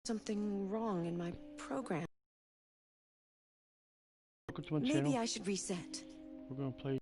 something wrong in my program. Welcome to my Maybe channel. I should reset. We're gonna play.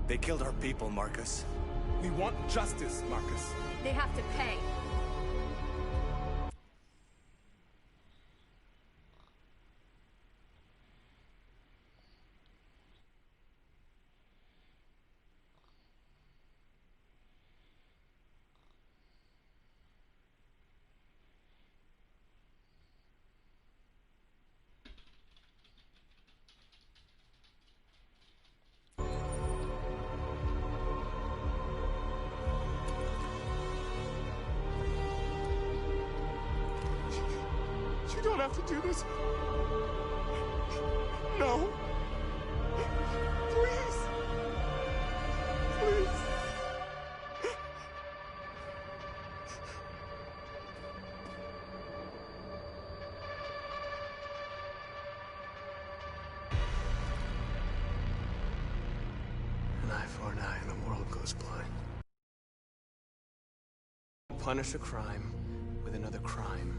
They killed our people, Marcus. We want justice, Marcus. They have to pay. You don't have to do this. No. Please. Please. An eye for an eye and the world goes blind. Punish a crime with another crime.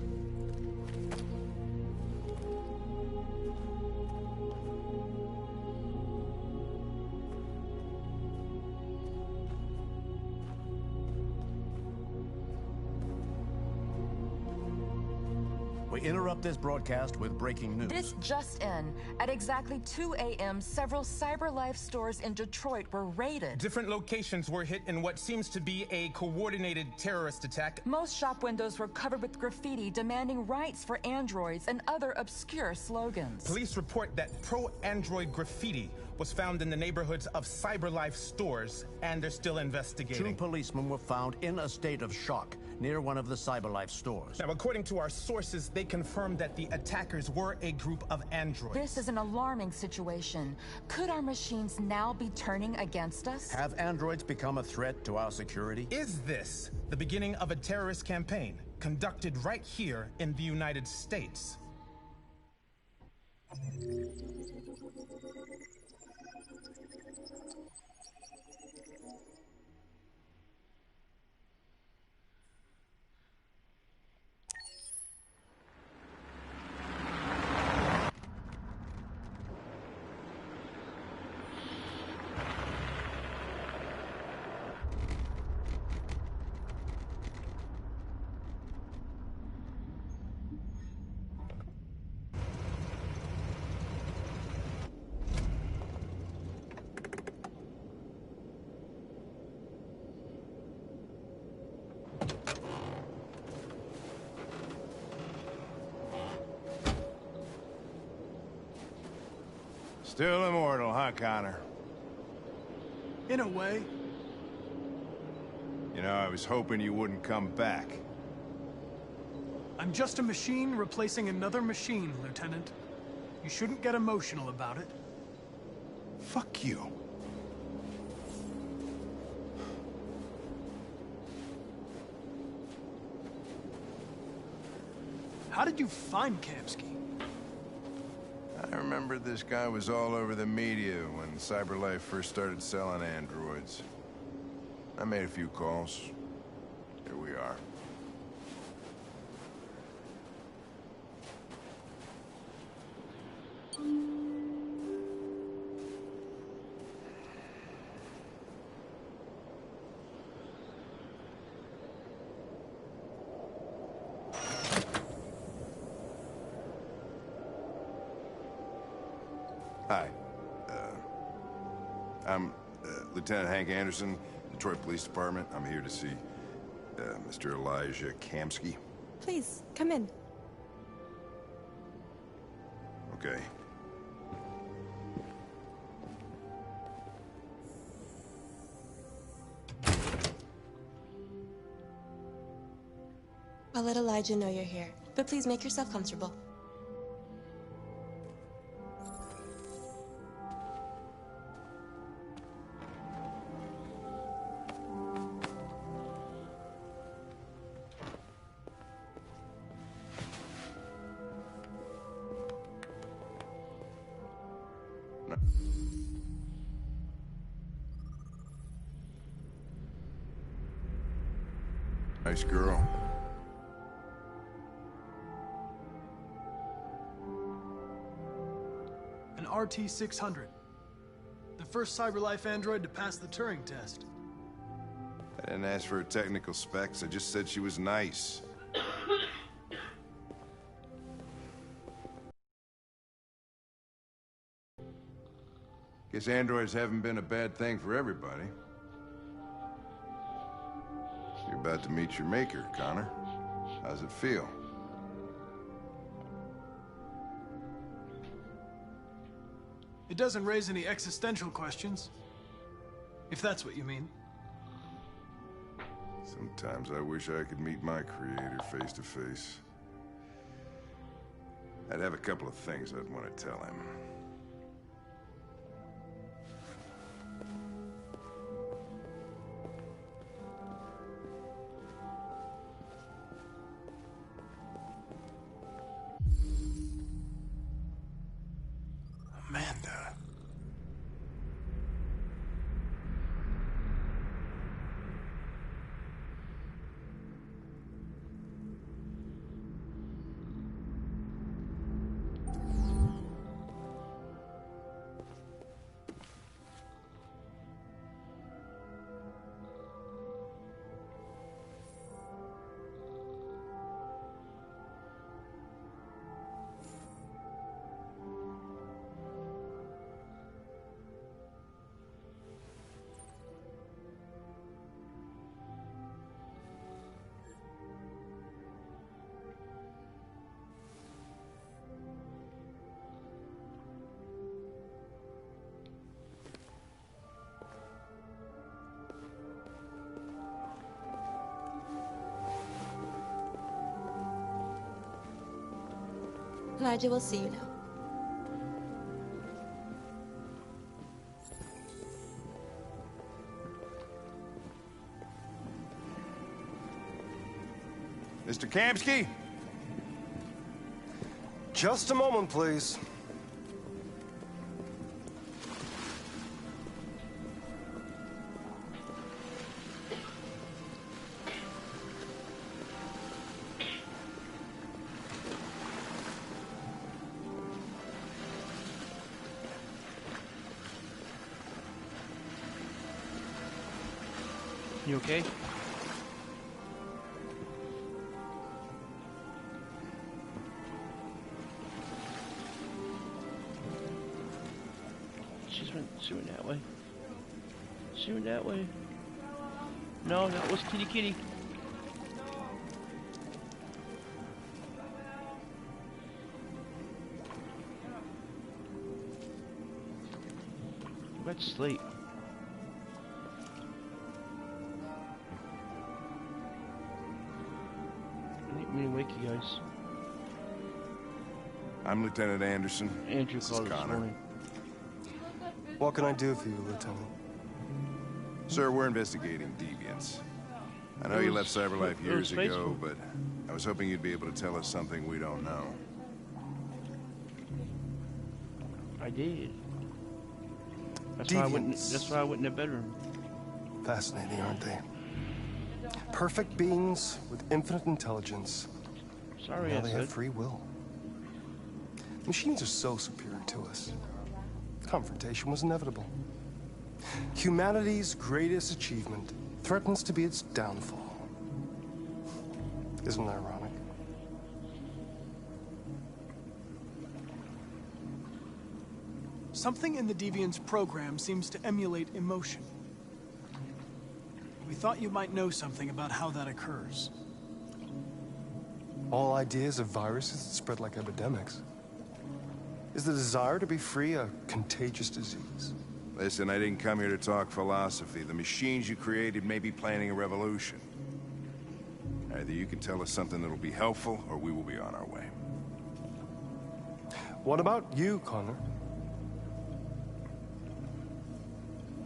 We interrupt this broadcast with breaking news. This just in. At exactly 2 a.m., several CyberLife stores in Detroit were raided. Different locations were hit in what seems to be a coordinated terrorist attack. Most shop windows were covered with graffiti demanding rights for androids and other obscure slogans. Police report that pro-android graffiti was found in the neighborhoods of CyberLife stores, and they're still investigating. 2 policemen were found in a state of shock near one of the CyberLife stores. Now, according to our sources, they confirmed that the attackers were a group of androids. This is an alarming situation. Could our machines now be turning against us? Have androids become a threat to our security? Is this the beginning of a terrorist campaign conducted right here in the United States? Still immortal, huh, Connor? In a way. You know, I was hoping you wouldn't come back. I'm just a machine replacing another machine, Lieutenant. You shouldn't get emotional about it. Fuck you. How did you find Kamsky? I remember this guy was all over the media when CyberLife first started selling androids. I made a few calls. Here we are. Hi. I'm Lieutenant Hank Anderson, Detroit Police Department. I'm here to see Mr. Elijah Kamski. Please, come in. Okay. I'll let Elijah know you're here, but please make yourself comfortable. Nice girl. An RT-600. The first CyberLife android to pass the Turing test. I didn't ask for her technical specs. I just said she was nice. Guess androids haven't been a bad thing for everybody. You're about to meet your maker, Connor. How's it feel? It doesn't raise any existential questions. If that's what you mean. Sometimes I wish I could meet my creator face to face. I'd have a couple of things I'd want to tell him. Amanda. Elijah will see you now. Mr. Kamski? Just a moment, please. You okay? She went that way. She went that way. No, that was Kitty Kitty. Let's sleep. I didn't mean to wake you guys. I'm Lieutenant Anderson. Andrew This is called this Connor. morning. What can I do for you, Lieutenant? Sir, we're investigating deviants. I know you left CyberLife years ago, but I was hoping you'd be able to tell us something we don't know. I did. That's why I went. That's why I went in the bedroom. Fascinating, aren't they? Perfect beings with infinite intelligence. Sorry, Now I they said. have free will. Machines are so superior to us. Confrontation was inevitable. Humanity's greatest achievement threatens to be its downfall. Isn't it ironic? Something in the Deviant's program seems to emulate emotion. We thought you might know something about how that occurs. All ideas of viruses that spread like epidemics. Is the desire to be free a contagious disease? Listen, I didn't come here to talk philosophy. The machines you created may be planning a revolution. Either you can tell us something that'll be helpful, or we will be on our way. What about you, Connor?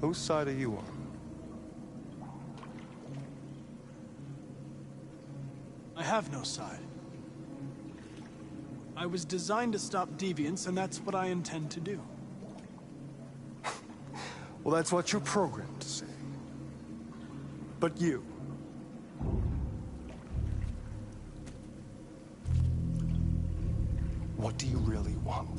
Whose side are you on? I have no side. I was designed to stop deviants, and that's what I intend to do. Well, that's what you're programmed to say. But you... what do you really want?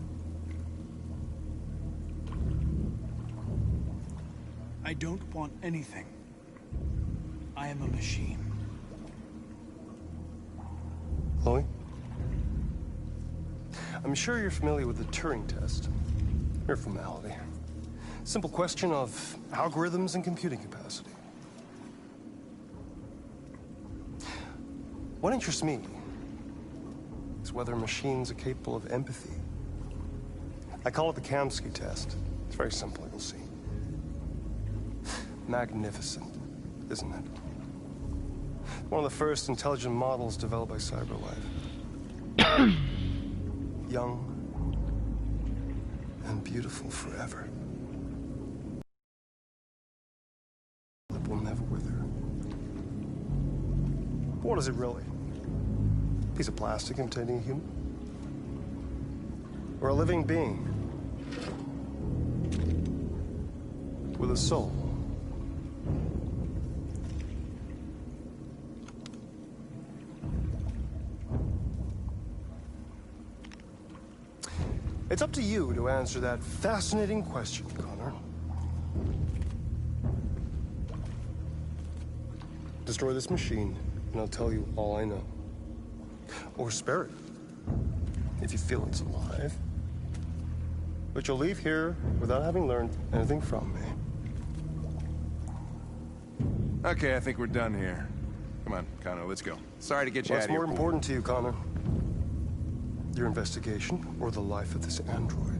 I don't want anything. I am a machine. Chloe? I'm sure you're familiar with the Turing test. Mere formality. Simple question of algorithms and computing capacity. What interests me is whether machines are capable of empathy. I call it the Kamsky test. It's very simple, you'll see. Magnificent, isn't it? One of the first intelligent models developed by CyberLife. Young and beautiful forever. That will never wither. But what is it really? A piece of plastic imitating a human? Or a living being? With a soul? It's up to you to answer that fascinating question, Connor. Destroy this machine, and I'll tell you all I know. Or spare it, if you feel it's alive. But you'll leave here without having learned anything from me. Okay, I think we're done here. Come on, Connor, let's go. Sorry to get you out What's of here. more important to you, Connor? Your investigation or the life of this android?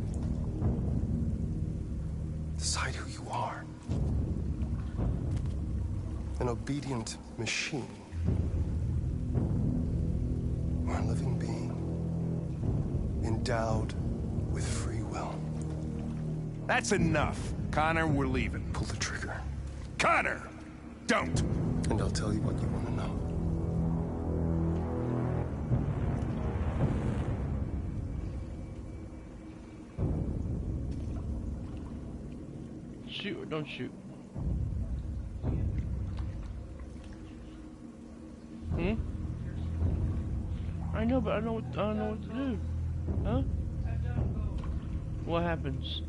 Decide who you are. An obedient machine. Or a living being. Endowed with free will. That's enough. Connor, we're leaving. Pull the trigger. Connor! Don't! And I'll tell you what you want to know. Shoot or don't shoot? I know, but I don't know what to do. Huh? What happens?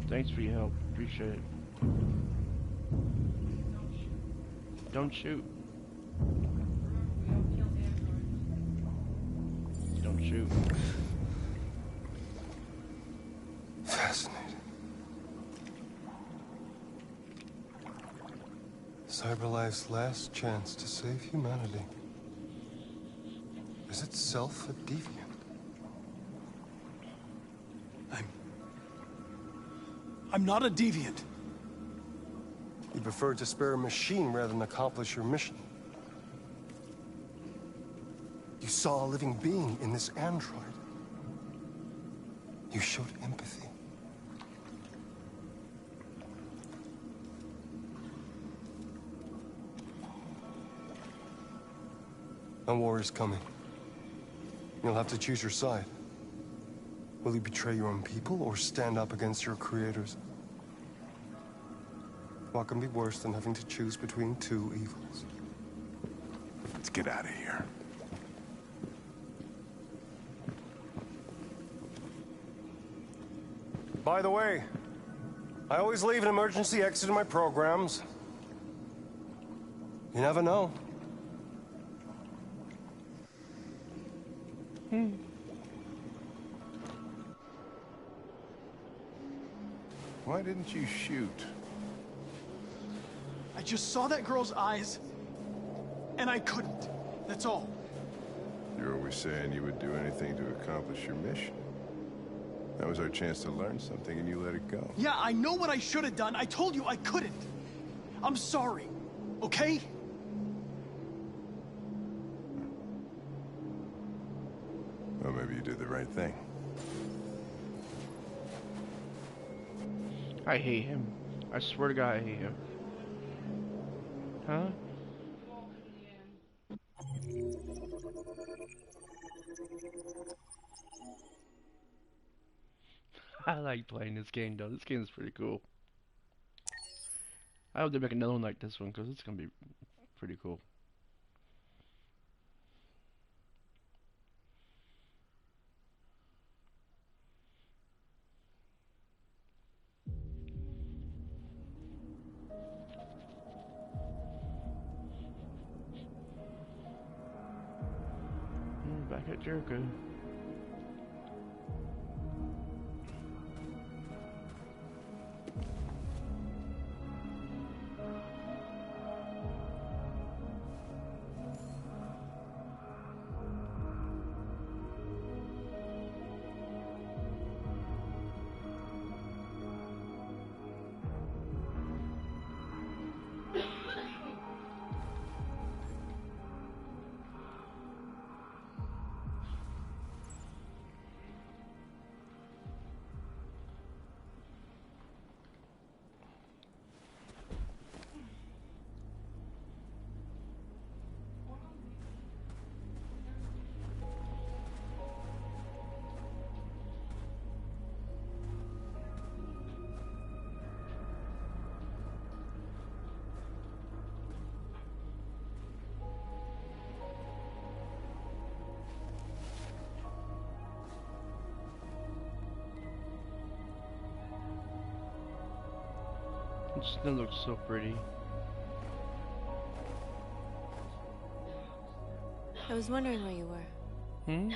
Thanks for your help. Appreciate it. Don't shoot. Don't shoot. Fascinating. CyberLife's last chance to save humanity is itself a deviant. I'm not a deviant. You prefer to spare a machine rather than accomplish your mission. You saw a living being in this android. You showed empathy. A war is coming. You'll have to choose your side. Will you betray your own people or stand up against your creators? What can be worse than having to choose between two evils? Let's get out of here. By the way, I always leave an emergency exit in my programs. You never know. Why didn't you shoot? I just saw that girl's eyes, and I couldn't. That's all. You're always saying you would do anything to accomplish your mission. That was our chance to learn something, and you let it go. Yeah, I know what I should have done. I told you I couldn't. I'm sorry, okay? Well, maybe you did the right thing. I hate him. I swear to God, I hate him. Huh? I like playing this game though. This game is pretty cool. I hope they make another one like this one because it's gonna be pretty cool. Back at Jericho. It just looks so pretty. I was wondering where you were. Hmm?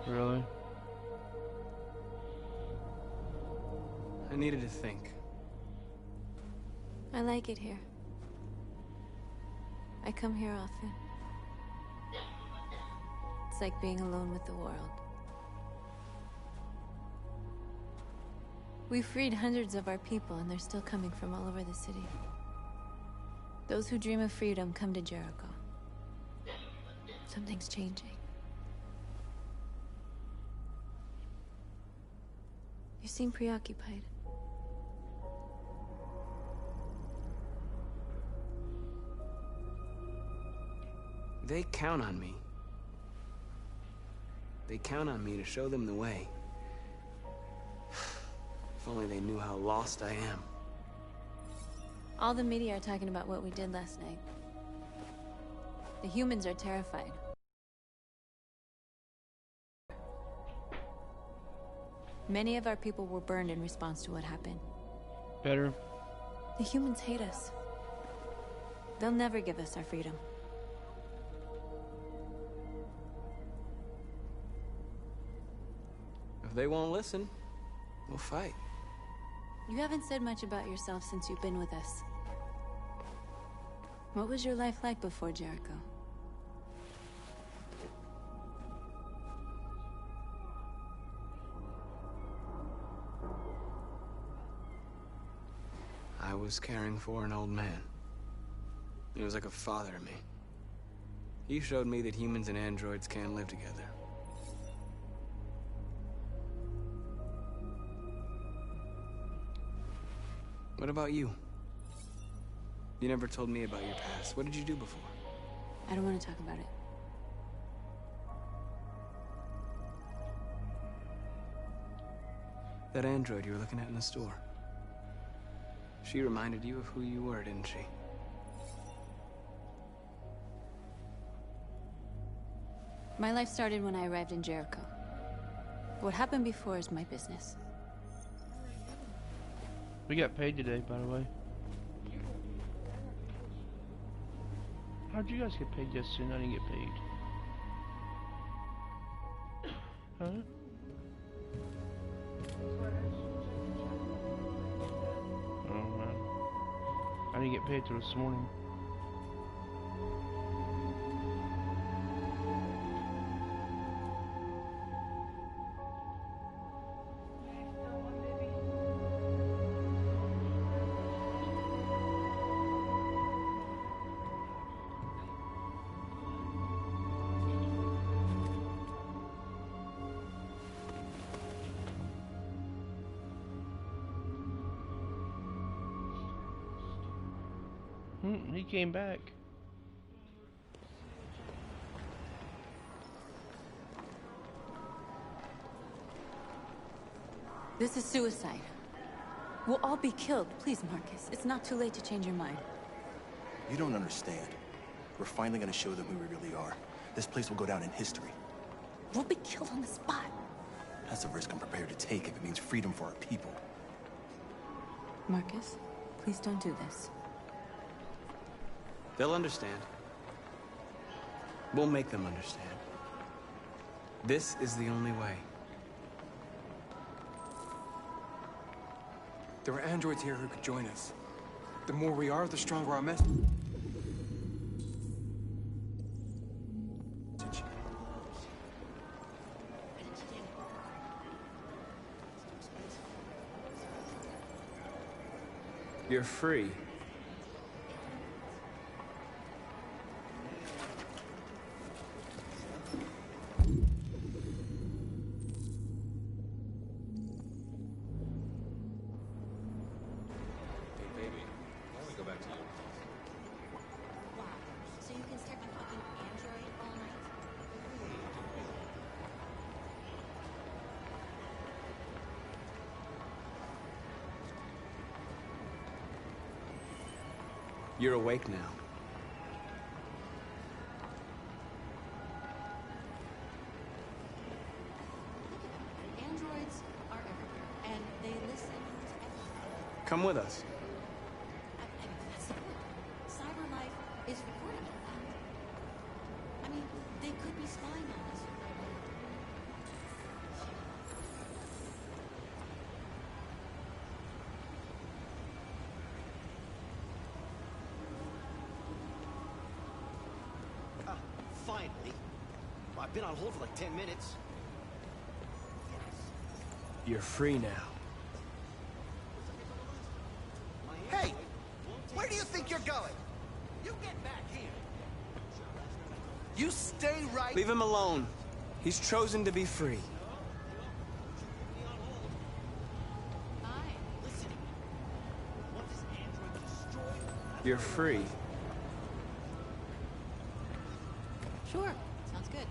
Really? I needed to think. I like it here. I come here often. It's like being alone with the world. We freed hundreds of our people, and they're still coming from all over the city. Those who dream of freedom come to Jericho. Something's changing. You seem preoccupied. They count on me. They count on me to show them the way. If only they knew how lost I am. All the media are talking about what we did last night. The humans are terrified. Many of our people were burned in response to what happened. Better. The humans hate us. They'll never give us our freedom. If they won't listen, we'll fight. You haven't said much about yourself since you've been with us. What was your life like before Jericho? I was caring for an old man. He was like a father to me. He showed me that humans and androids can live together. What about you? You never told me about your past. What did you do before? I don't want to talk about it. That android you were looking at in the store. She reminded you of who you were, didn't she? My life started when I arrived in Jericho. What happened before is my business. We got paid today, by the way. How'd you guys get paid yesterday and I didn't get paid? Huh? Oh man. I didn't get paid till this morning. He came back. This is suicide. We'll all be killed. Please, Marcus. It's not too late to change your mind. You don't understand. We're finally gonna show them who we really are. This place will go down in history. We'll be killed on the spot. That's a risk I'm prepared to take if it means freedom for our people. Marcus, please don't do this. They'll understand. We'll make them understand. This is the only way. There are androids here who could join us. The more we are, the stronger our message. You're free. You're awake now. Androids are everywhere, and they listen to everything. Come with us. I mean, that's the point. CyberLife is recording all that. I mean, they could be spying on us. Finally. I've been on hold for like 10 minutes. You're free now. Hey! Where do you think you're going? You get back here. You stay right... Leave him alone. He's chosen to be free. You're free. Sure. Sounds good.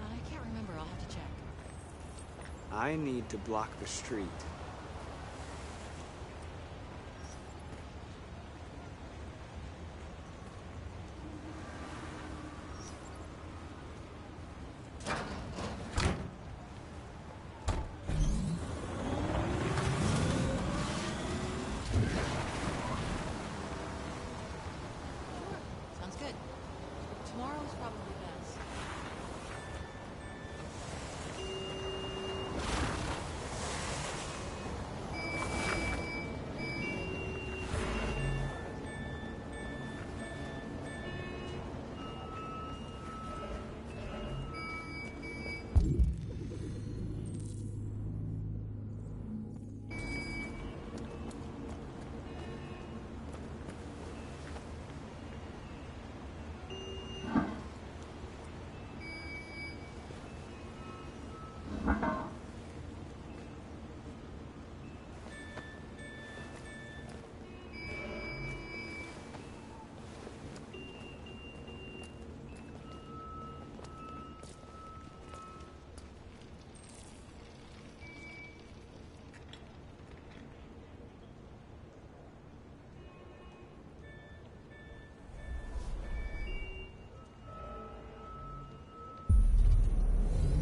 I can't remember. I'll have to check. I need to block the street. Sounds good. Tomorrow's probably best.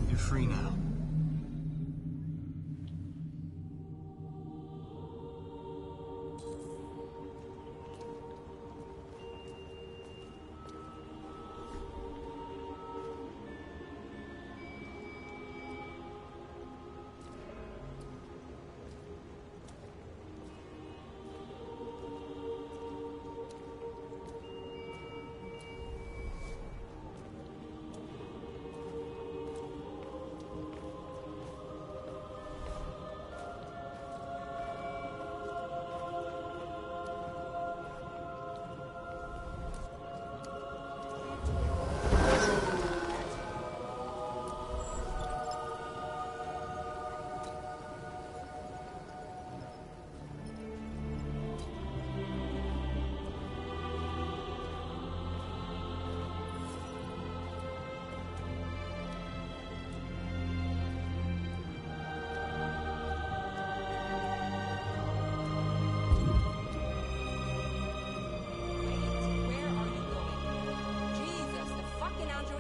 You're free now.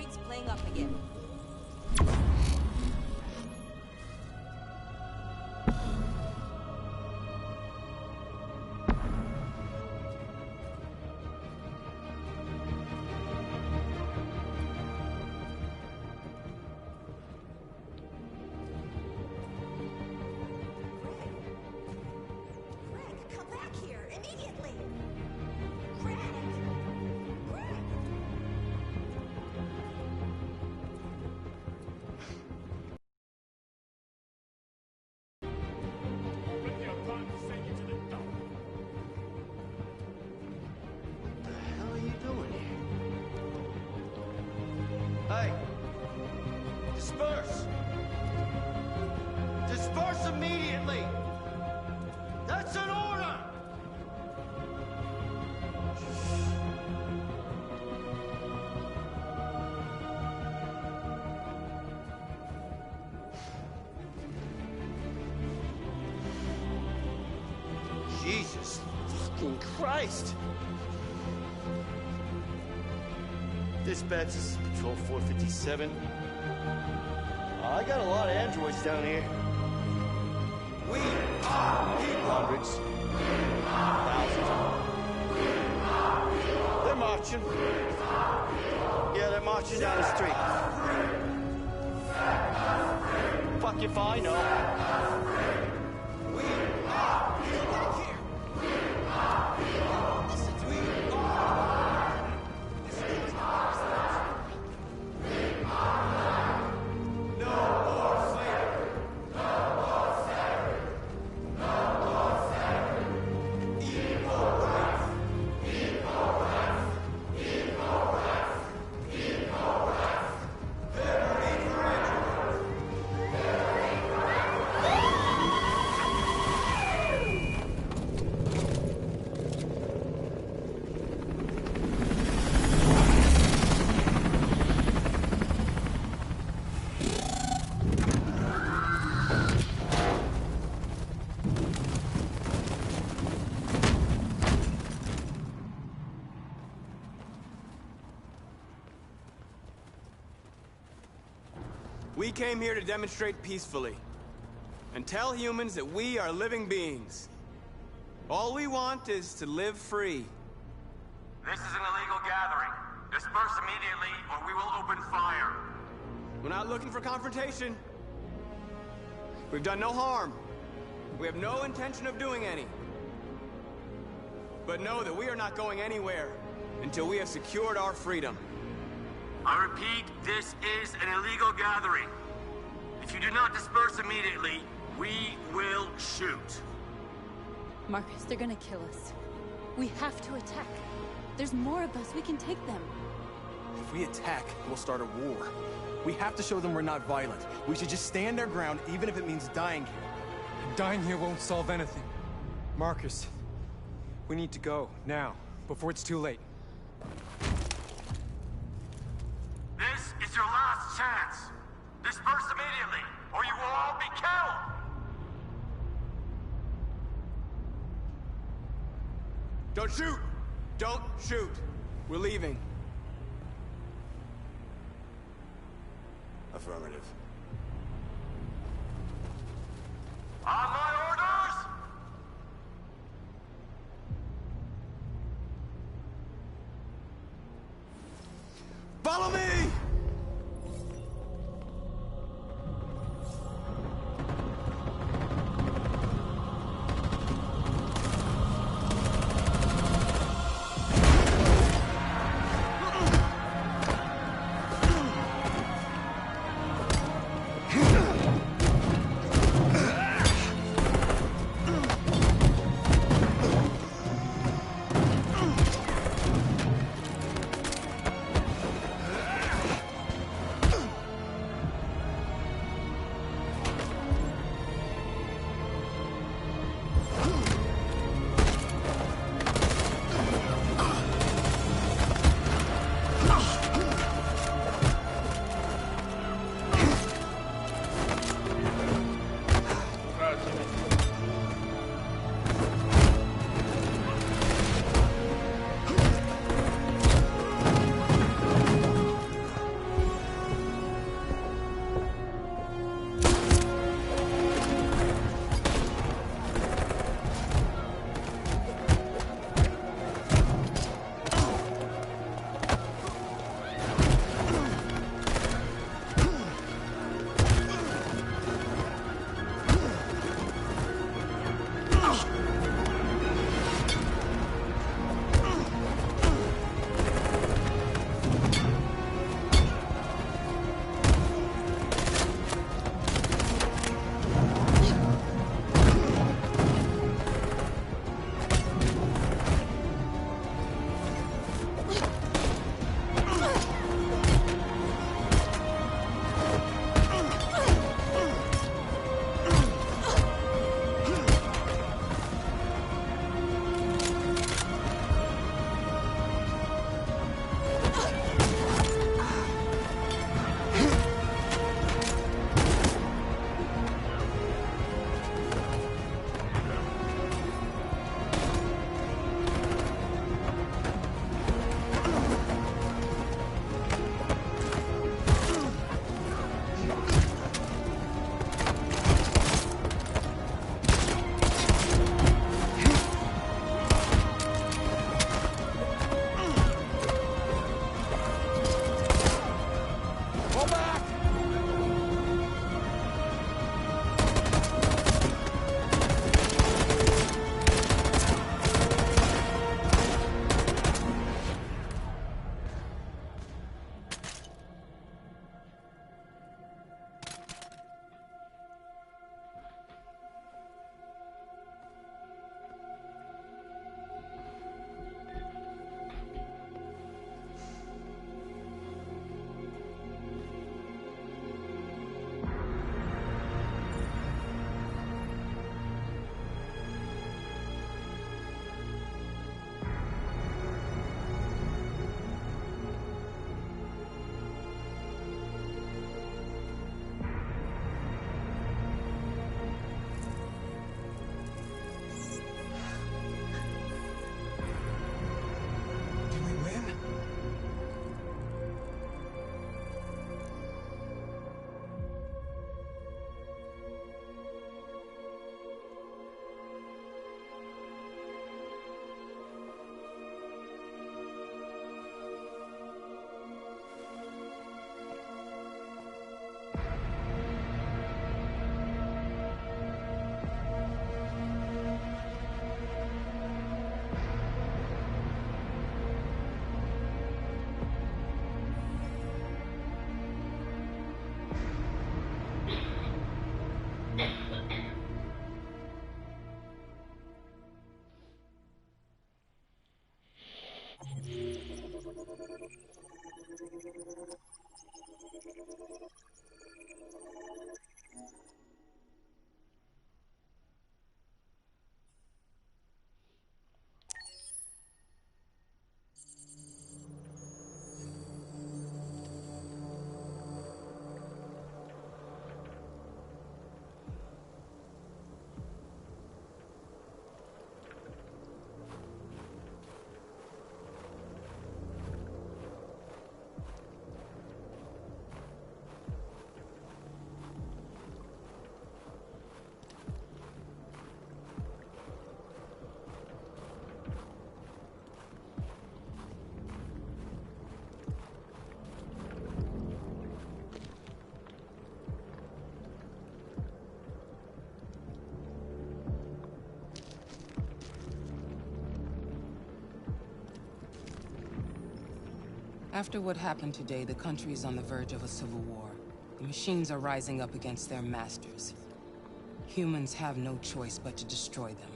androids playing up again. Hey! Disperse! Disperse immediately! That's an order! Jesus fucking Christ! Dispatch, this is Patrol 457. I got a lot of androids down here. We are hundreds, thousands. They're marching. Yeah, they're marching down the street. Fuck if I know. We are here. We came here to demonstrate peacefully and tell humans that we are living beings. All we want is to live free. This is an illegal gathering. Disperse immediately or we will open fire. We're not looking for confrontation. We've done no harm. We have no intention of doing any. But know that we are not going anywhere until we have secured our freedom. I repeat, this is an illegal gathering. If you do not disperse immediately, we will shoot. Marcus, they're gonna kill us. We have to attack. There's more of us. We can take them. If we attack, we'll start a war. We have to show them we're not violent. We should just stand our ground, even if it means dying here. Dying here won't solve anything. Marcus, we need to go, now, before it's too late. This is your last chance. Disperse immediately, or you will all be killed! Don't shoot! Don't shoot! We're leaving. Affirmative. On my orders! Follow me! After what happened today, the country is on the verge of a civil war. The machines are rising up against their masters. Humans have no choice but to destroy them.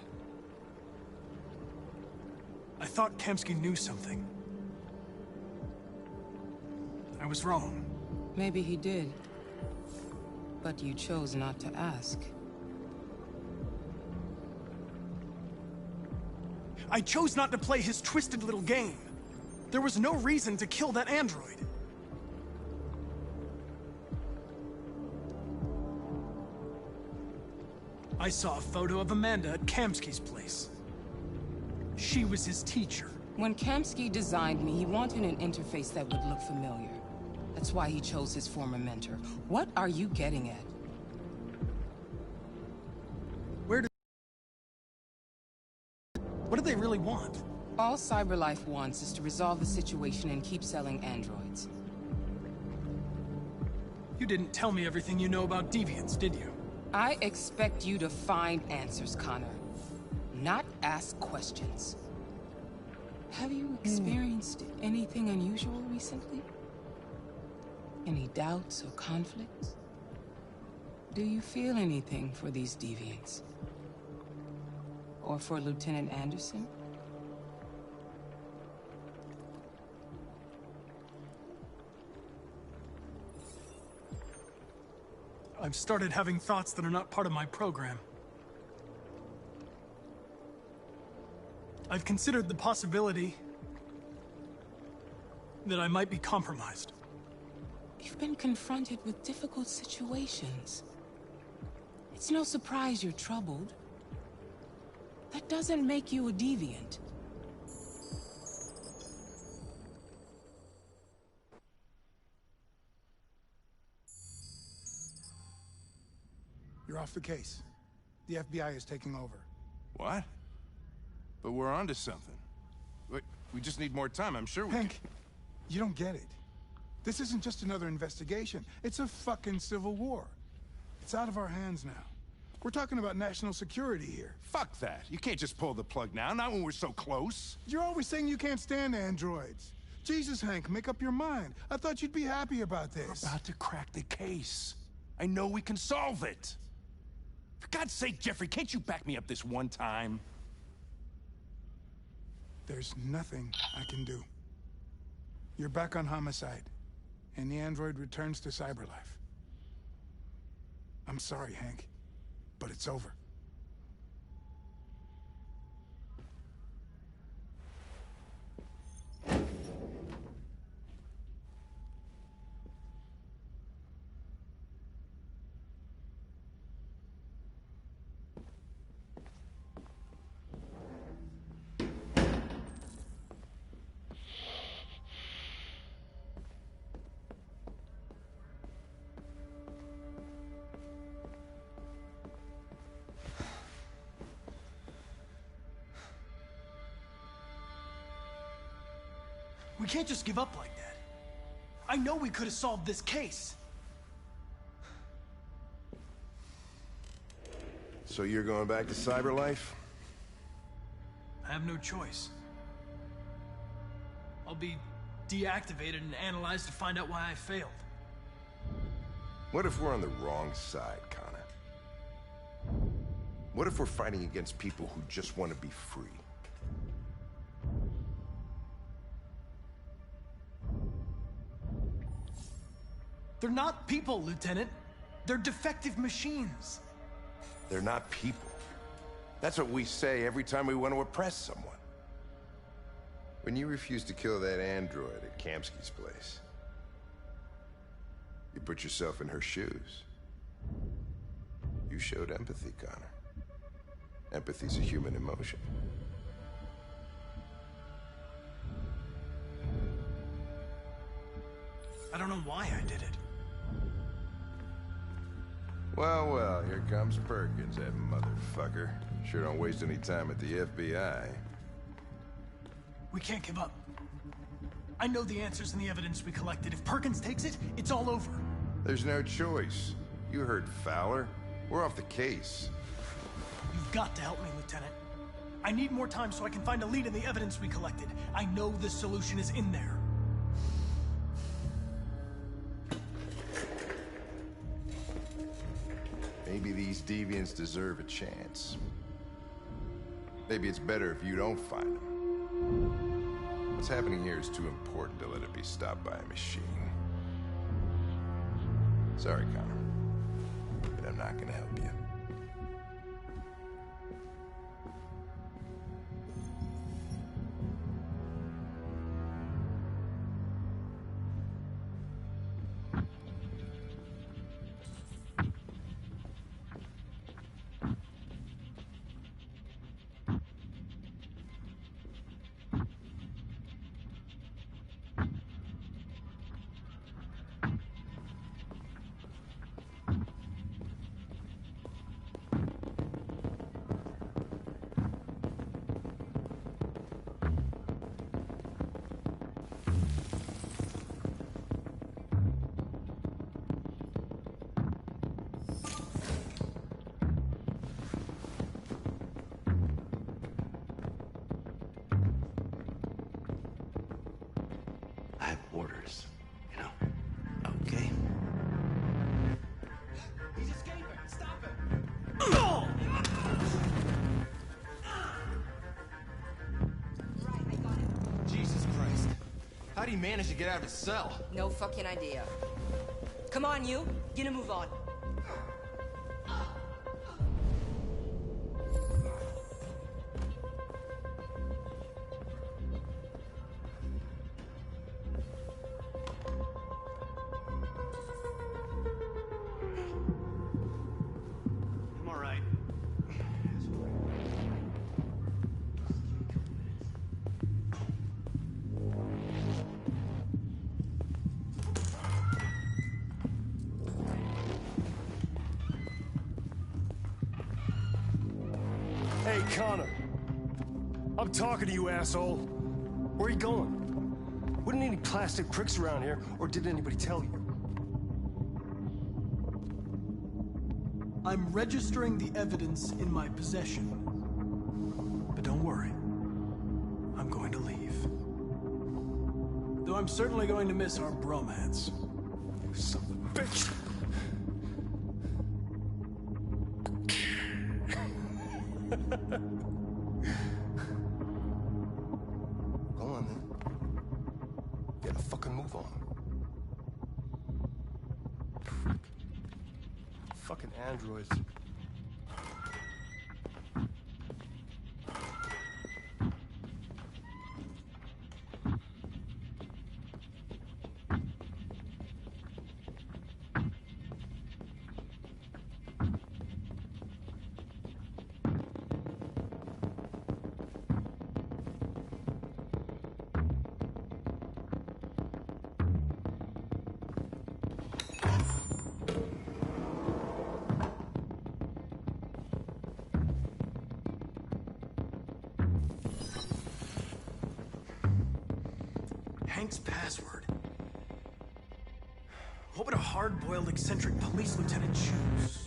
I thought Kamsky knew something. I was wrong. Maybe he did. But you chose not to ask. I chose not to play his twisted little game. There was no reason to kill that android. I saw a photo of Amanda at Kamsky's place. She was his teacher. When Kamsky designed me, he wanted an interface that would look familiar. That's why he chose his former mentor. What are you getting at? What do they really want? All CyberLife wants is to resolve the situation and keep selling androids. You didn't tell me everything you know about deviants, did you? I expect you to find answers, Connor. Not ask questions. Have you experienced anything unusual recently? Any doubts or conflicts? Do you feel anything for these deviants? Or for Lieutenant Anderson? I've started having thoughts that are not part of my program. I've considered the possibility that I might be compromised. You've been confronted with difficult situations. It's no surprise you're troubled. That doesn't make you a deviant. You're off the case. The FBI is taking over. What? But we're onto something. We just need more time, I'm sure we Hank, you don't get it. This isn't just another investigation. It's a fucking civil war. It's out of our hands now. We're talking about national security here. Fuck that. You can't just pull the plug now, not when we're so close. You're always saying you can't stand androids. Jesus, Hank, make up your mind. I thought you'd be happy about this. We're about to crack the case. I know we can solve it. For God's sake, Jeffrey, can't you back me up this one time? There's nothing I can do. You're back on homicide, and the android returns to CyberLife. I'm sorry, Hank, but it's over. We can't just give up like that. I know we could have solved this case. So you're going back to CyberLife? I have no choice. I'll be deactivated and analyzed to find out why I failed. What if we're on the wrong side, Connor? What if we're fighting against people who just want to be free? They're not people, Lieutenant. They're defective machines. They're not people. That's what we say every time we want to oppress someone. When you refused to kill that android at Kamsky's place, you put yourself in her shoes. You showed empathy, Connor. Empathy's a human emotion. I don't know why I did it. Well, well, here comes Perkins, that motherfucker. Sure don't waste any time at the FBI. We can't give up. I know the answers and the evidence we collected. If Perkins takes it, it's all over. There's no choice. You heard Fowler. We're off the case. You've got to help me, Lieutenant. I need more time so I can find a lead in the evidence we collected. I know the solution is in there. maybe these deviants deserve a chance. Maybe it's better if you don't find them. What's happening here is too important to let it be stopped by a machine. Sorry, Connor, but I'm not gonna help you. I have orders, you know? Okay? He's escaping! Stop him! Jesus Christ. How'd he manage to get out of his cell? No fucking idea. Come on, you. Get a move on. I'm all right. Hey, Connor. I'm talking to you, asshole. Where are you going? Wouldn't any plastic pricks around here, or did anybody tell you? I'm registering the evidence in my possession. But don't worry. I'm going to leave. Though I'm certainly going to miss our bromance. You son of a bitch! Go on, then. Get a fucking move on. Fucking androids. Hank's password. What would a hard-boiled, eccentric police lieutenant choose?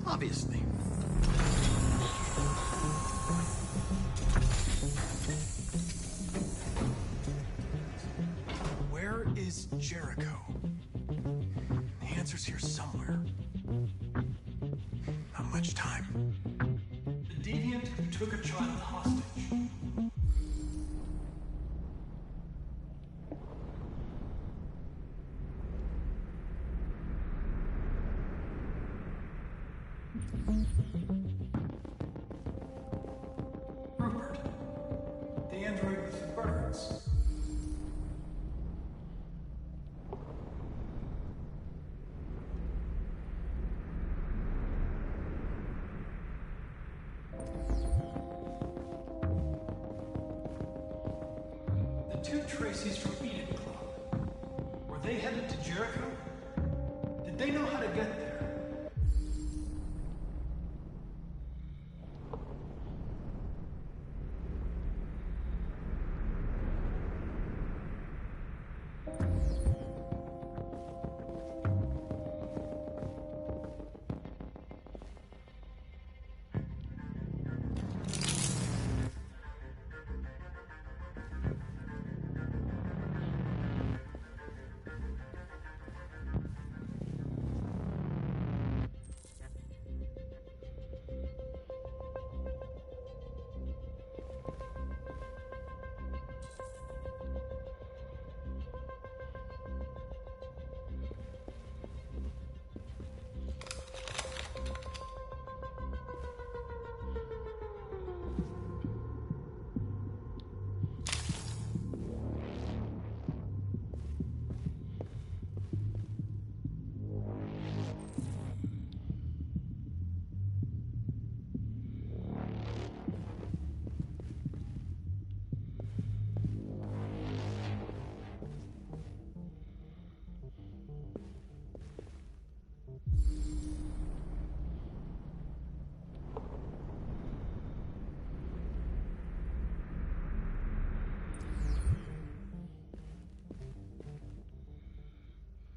Obviously. Where is Jericho? The answer's here somewhere. Not much time. The deviant who took a child hostage. Rupert. The android with the birds. The two Traceys from Eden Club. Were they headed to Jericho? Did they know how to get there?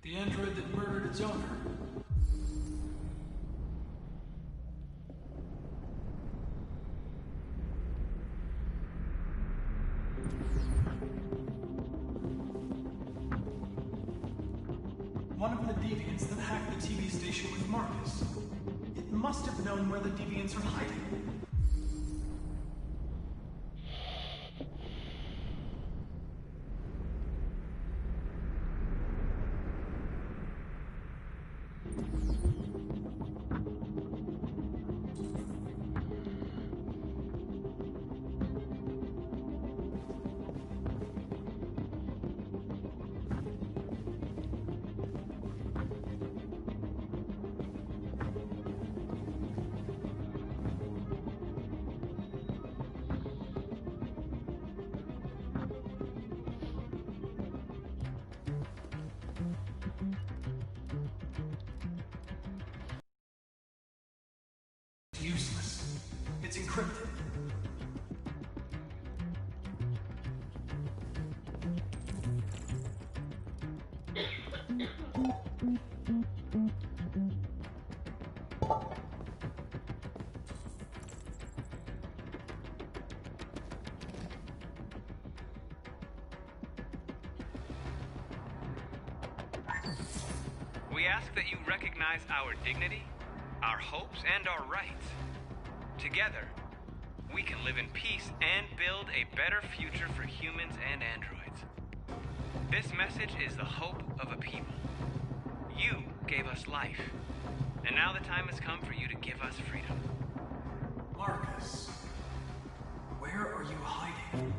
The android that murdered its owner. One of the deviants that hacked the TV station was Marcus. It must have known where the deviants are hiding. Useless. It's encrypted. We ask that you recognize our dignity, our hopes, and our rights. Together, we can live in peace and build a better future for humans and androids. This message is the hope of a people. You gave us life, and now the time has come for you to give us freedom. Marcus, where are you hiding?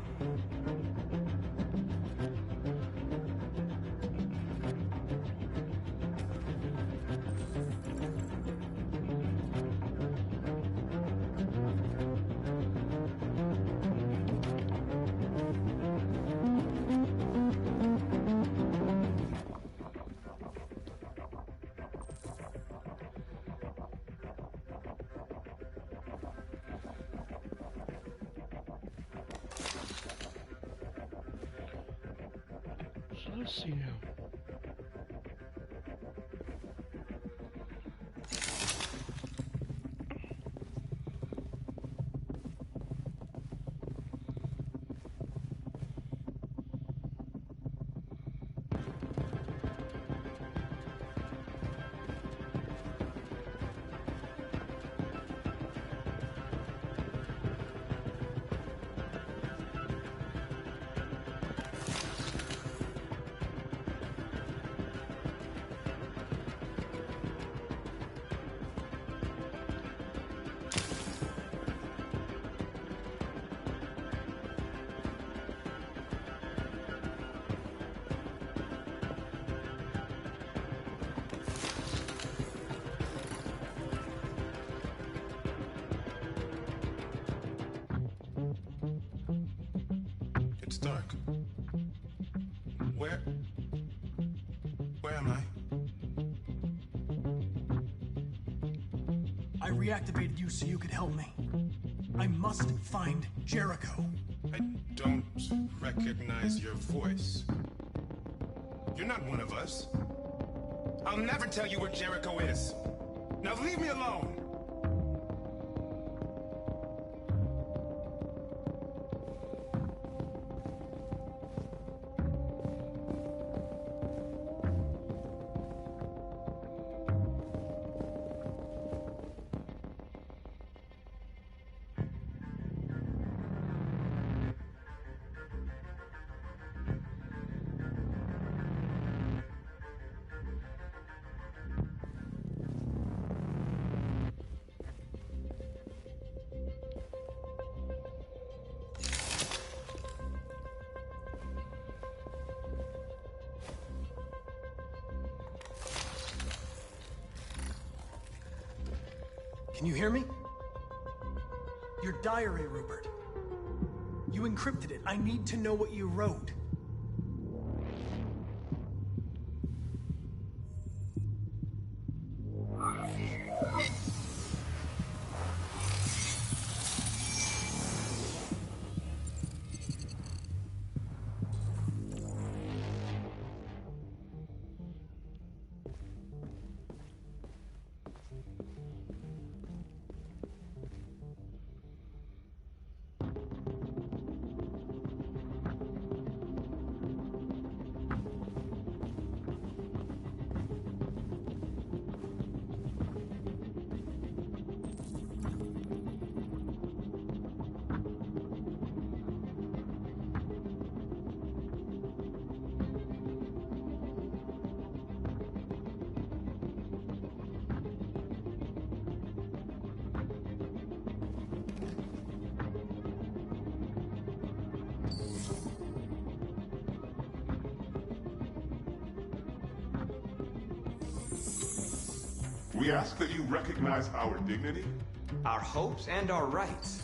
So let's see now. It's dark. Where am I? I reactivated you so you could help me. I must find Jericho. I don't recognize your voice. You're not one of us. I'll never tell you where Jericho is. Now leave me alone! Can you hear me? Your diary, Rupert. You encrypted it. I need to know what you wrote. We ask that you recognize our dignity, our hopes, and our rights.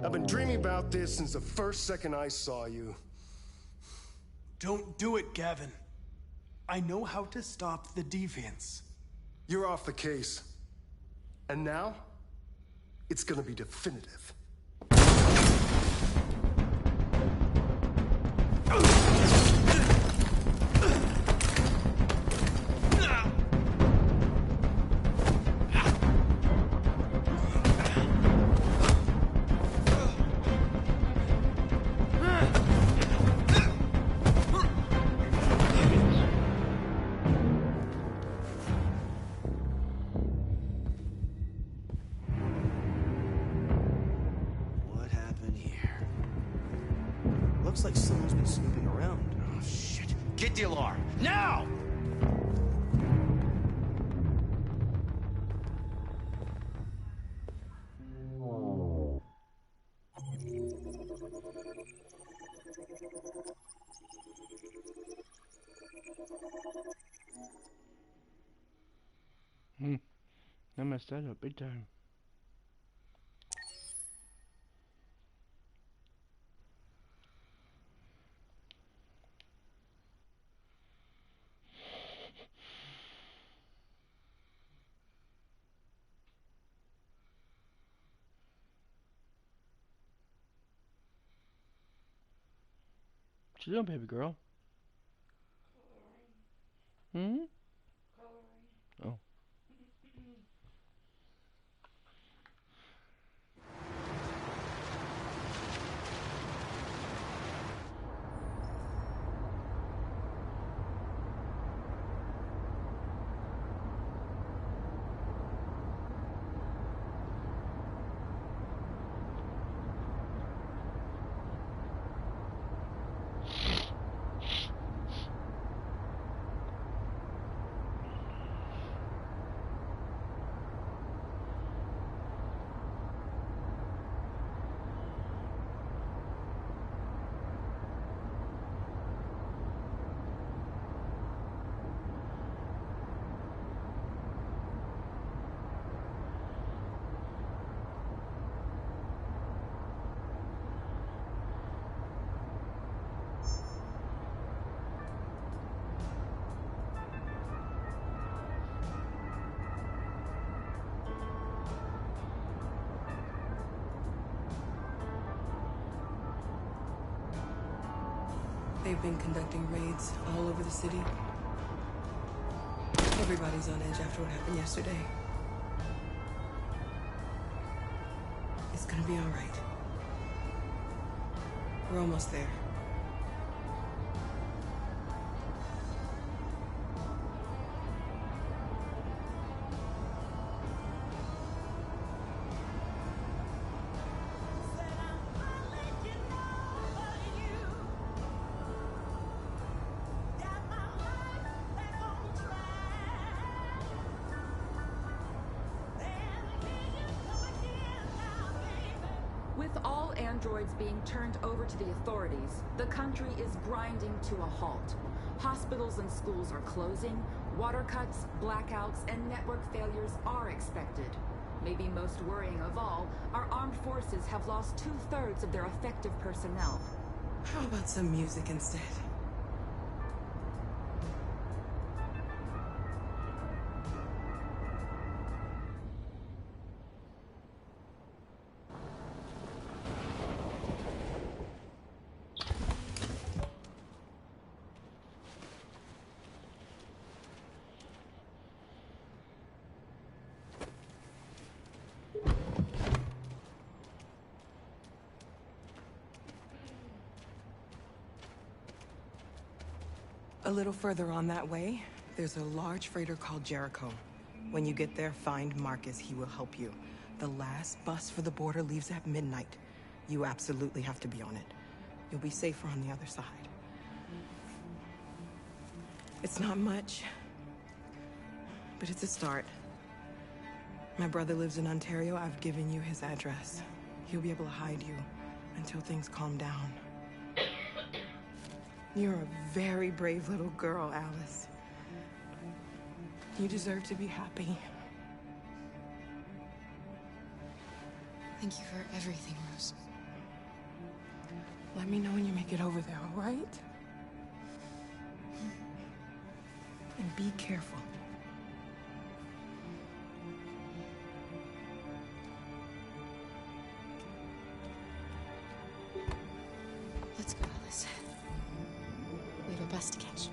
I've been dreaming about this since the first second I saw you. Don't do it, Gavin. I know how to stop the deviants. You're off the case. And now, it's gonna be definitive. Looks like someone's been snooping around. Oh, shit. Get the alarm. Now! I messed that up big time. What you doing, baby girl? Hmm? Oh. They've been conducting raids all over the city. Everybody's on edge after what happened yesterday. It's gonna be all right. We're almost there. With all androids being turned over to the authorities, the country is grinding to a halt. Hospitals and schools are closing, water cuts, blackouts, and network failures are expected. Maybe most worrying of all, our armed forces have lost 2/3 of their effective personnel. How about some music instead? A little further on that way, there's a large freighter called Jericho. When you get there, find Marcus. He will help you. The last bus for the border leaves at midnight. You absolutely have to be on it. You'll be safer on the other side. It's not much, but it's a start. My brother lives in Ontario. I've given you his address. He'll be able to hide you until things calm down. You're a very brave little girl, Alice. You deserve to be happy. Thank you for everything, Rose. Let me know when you make it over there, all right? And be careful. Let's go, Alice. We have a bus to catch.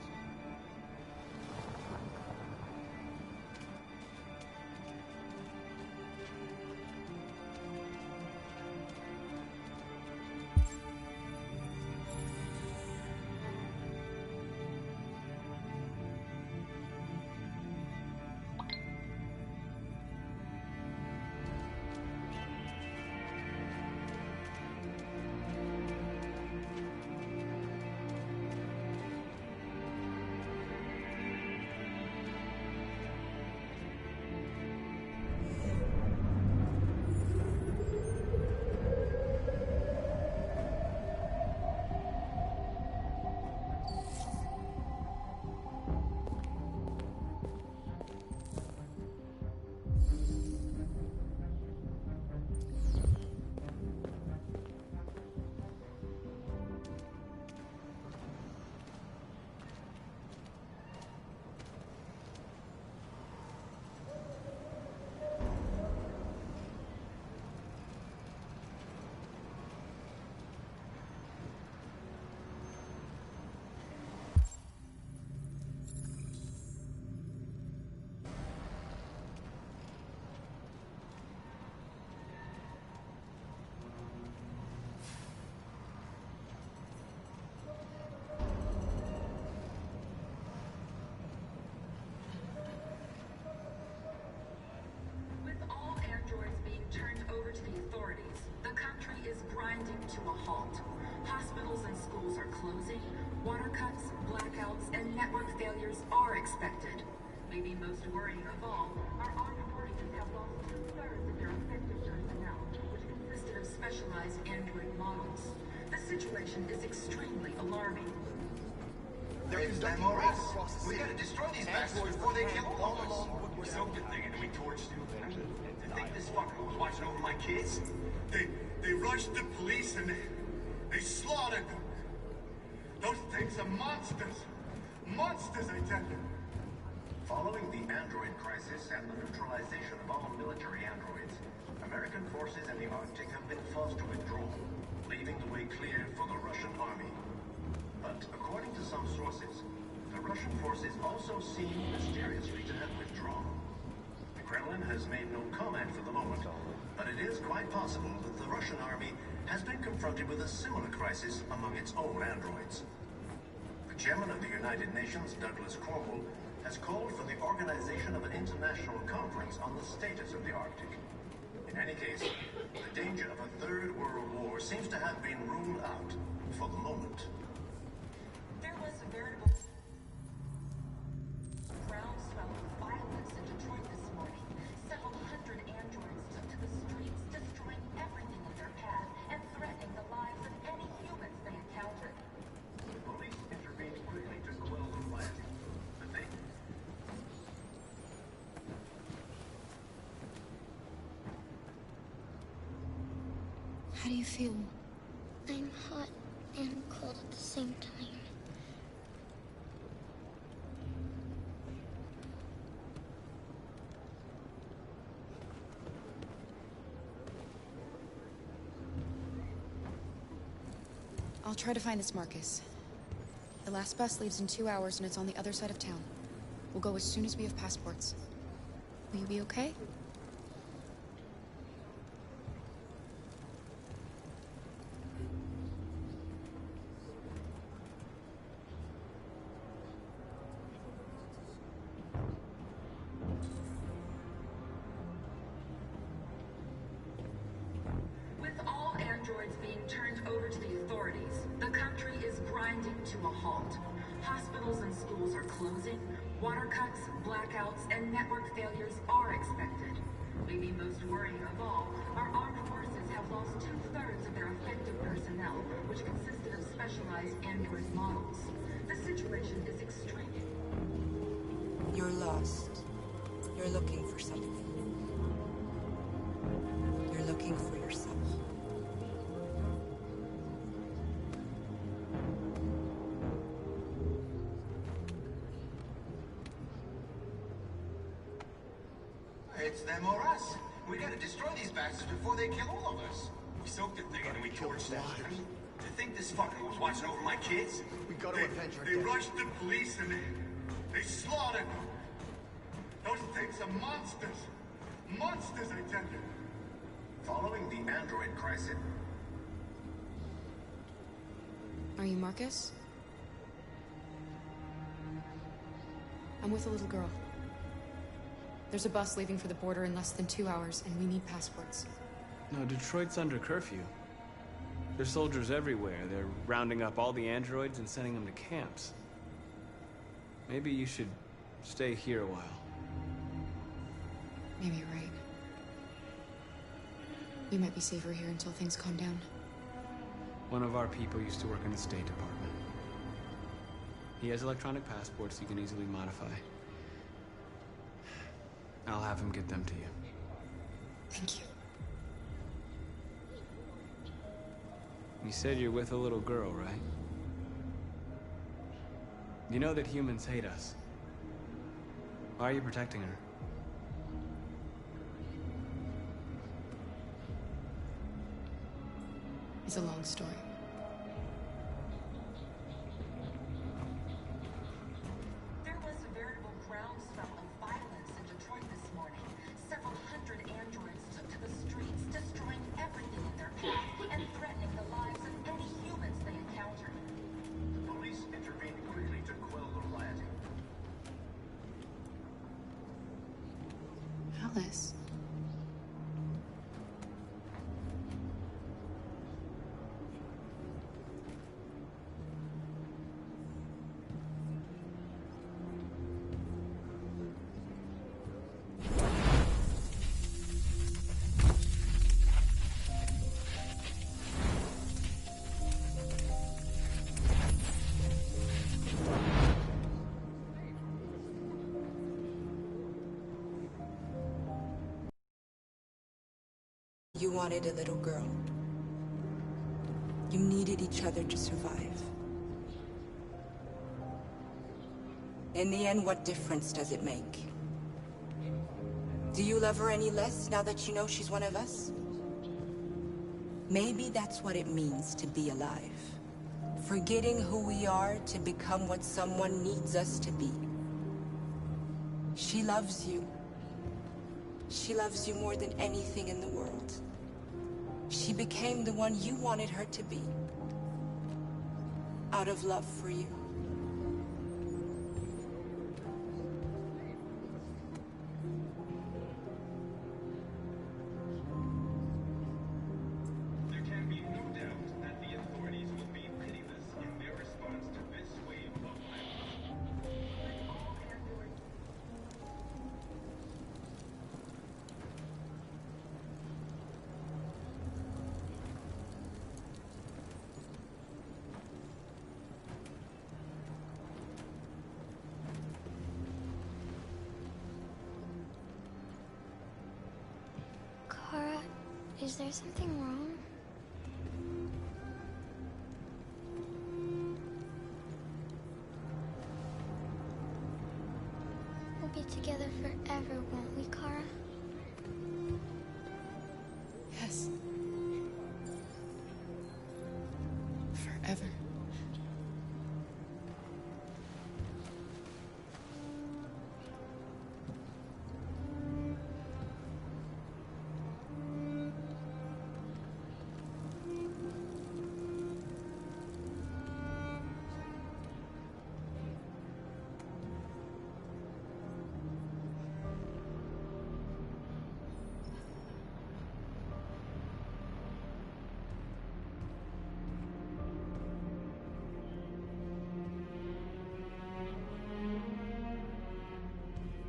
To a halt. Hospitals and schools are closing. Water cuts, blackouts, and network failures are expected. Maybe most worrying of all, our armed forces have lost 2/3 of their effective personnel, which consisted of specialized android models. The situation is extremely alarming. They're conducting raids across the city. We gotta destroy these bastards before they kill all of us. We're so good thinking that we torched you. To think this fucker was watching over my kids? They rushed the police and they slaughtered them. Those things are monsters. Monsters, I tell you. Following the android crisis and the neutralization of all military androids, American forces in the Arctic have been forced to withdraw, leaving the way clear for the Russian army. But according to some sources, the Russian forces also seem mysteriously to have withdrawn. The Kremlin has made no comment for the moment, but it is quite possible that the Russian army has been confronted with a similar crisis among its own androids. The chairman of the United Nations, Douglas Cornwall, has called for the organization of an international conference on the status of the Arctic. In any case, the danger of a third world war seems to have been ruled out for the moment. There was a veritable groundswell of violence in Detroit this morning. Several hundred androids took to the streets, destroying everything in their path and threatening the lives of any humans they encountered. The police intervened quickly to quell the riot, but they... How do you feel? I'm hot and cold at the same time. I'll try to find this Marcus. The last bus leaves in 2 hours and it's on the other side of town. We'll go as soon as we have passports. Will you be okay? authorities, the country is grinding to a halt. Hospitals and schools are closing, water cuts, blackouts, and network failures are expected. Maybe most worrying of all, our armed forces have lost 2/3 of their effective personnel, which consisted of specialized android models. The situation is extreme. You're lost. You're looking for something. You're looking for yourself. It's them or us. We gotta destroy these bastards before they kill all of us. We soaked the thing and we torched that. I mean, to think this fucker was watching over my kids? We gotta avenge our They death. rushed the police and they slaughtered them. Those things are monsters. Monsters, I tell you. Following the android crisis. Are you Marcus? I'm with a little girl. There's a bus leaving for the border in less than 2 hours, and we need passports. No, Detroit's under curfew. There's soldiers everywhere. They're rounding up all the androids and sending them to camps. Maybe you should stay here a while. Maybe you're right. We might be safer here until things calm down. One of our people used to work in the State Department. He has electronic passports you can easily modify. I'll have him get them to you. Thank you. You said you're with a little girl, right? You know that humans hate us. Why are you protecting her? It's a long story. There was a veritable groundswell of violence in Detroit this morning. Several hundred androids took to the streets, destroying everything in their path and threatening the lives of any humans they encountered. The police intervened quickly to quell the rioting. Alice. You wanted a little girl. You needed each other to survive. In the end, what difference does it make? Do you love her any less now that you know she's one of us? Maybe that's what it means to be alive. Forgetting who we are to become what someone needs us to be. She loves you. She loves you more than anything in the world. She became the one you wanted her to be. Out of love for you. There can be no doubt that the authorities will be pitiless in their response to this wave of violence. Kara, is there something wrong? We'll be together forever, won't we, Kara? Yes. Forever.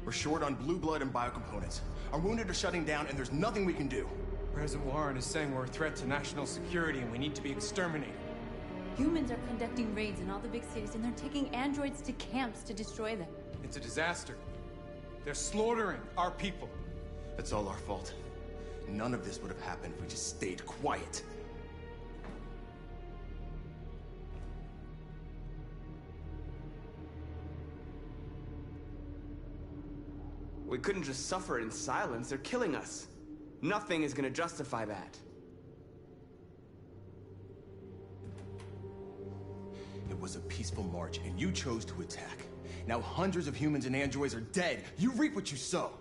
We're short on blue blood and biocomponents. Our wounded are shutting down, and there's nothing we can do. President Warren is saying we're a threat to national security and we need to be exterminated. Humans are conducting raids in all the big cities, and they're taking androids to camps to destroy them. It's a disaster. They're slaughtering our people. That's all our fault. None of this would have happened if we just stayed quiet. We couldn't just suffer in silence. They're killing us. Nothing is gonna justify that. It was a peaceful march, and you chose to attack. Now hundreds of humans and androids are dead. You reap what you sow.